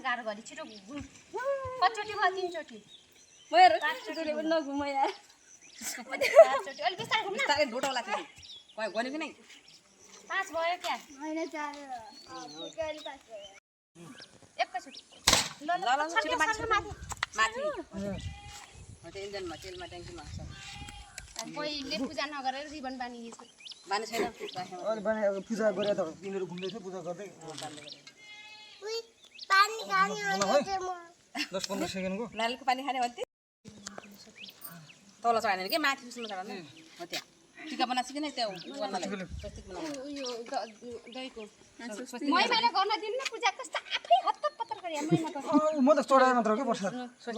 गाह्रो गरी छिटो कचोटी भयो 3 चोटी मेरो चोटी पनि नघुम यार 4 चोटी अलि बिस्तारै घुम्न बिस्तारै ढोटा लाग्छ भयो गने कि नै 5 भयो क्या हैन 4 पुगेर 5 भयो एकैचोटी ल ल छिटो माथि माथि त्यो इन्जनमा तेलमा ट्याङ्कीमा हाल्छ पहिले पूजा नगरेर रिबन बानिएको बानी छैन अहिले बने पूजा गरे त तिनीहरू घुम्दै थियो पूजा गर्दै उइ पानी खाने हो चाहिँ म 10-15 सेकेन्डको नालीको पानी खाने भन्थे तल चढाएन के माथि सुस्नु चढाउने हो त्यहाँ टिका बनाएको कि नै त्यो गर्नलाई स्वस्तिक बनाउनु उयो दहीको मैले गर्न दिन्न पूजा कस्तो आफै हत्तपत्तर गरे मैले गर्छु म त चढाए मात्र हो के वर्ष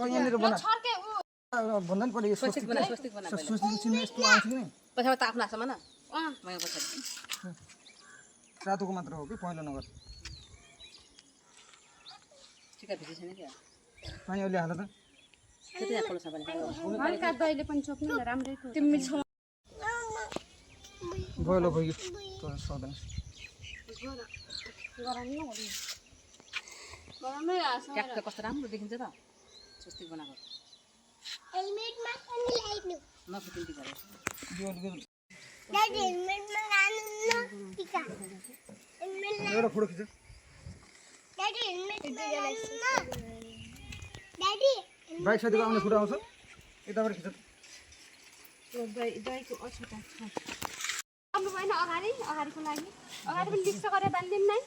यहाँनिर बना छर्के भन्दा नि पहिले स्वस्तिक बना स्वस्तिक बना सुस्ती चिन्ने यस्तो आउँछ कि नै पछाडि त आफ्नो हातमा न मैले पछाडि रातोको मात्र हो कि पहिलो नगर टिका भित्र छैन क्या पानी अलि हाल त त्यति यहाँ खोल्छ भने हल्का दहीले पनि छोप्नु न राम्रै तिमी गयो ल भयो तर सक्दैन गरमै आछ ट्याक्क कस्तो राम्रो देखिन्छ त स्वस्तिक बनाएको हेलमेटमा पनि लाइनु नफुटिन् टिका दादी हेलमेटमा लानु न टिका हेलमेट एउटा फोटो खिच दादी हेलमेटमा लानु न दादी बाइक साइडको आउने कुरा आउँछ यताबाट खिच दहीको अछुता आउनु भएन अगाडिको लागि अगाडि पनि लिक्स गरेर बान्दिम नै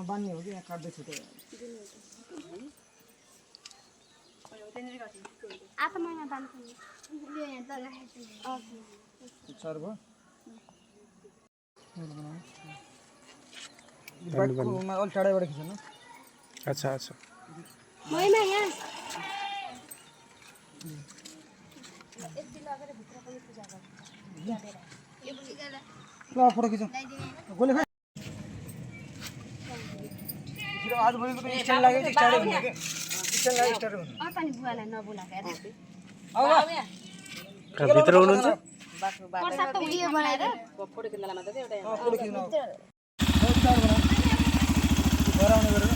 बान्ने हो कि यहाँ काट्दैछु त आधा महिना बान्छु चार भयो बाइकमा अलि टाढाबाट खिच्नु अच्छा अच्छा महिना यहाँ ल फोटो खिचौँ गोले भाइ आज भोलिको त स्ट्यान्ड लाग्यो कि स्टार्ट हुने के स्ट्यान्ड लाग्यो स्टार्ट हुने पनि बुवालाई नबोलाएको कहाँ भित्र हुनुहुन्छ बाटो बाटो प्रसाद त उयो बनाएर फोटो खिच्नलाई मात्र एउटा फोटो खिच्नु स्टार्ट बनाऊ घर आउने गरेर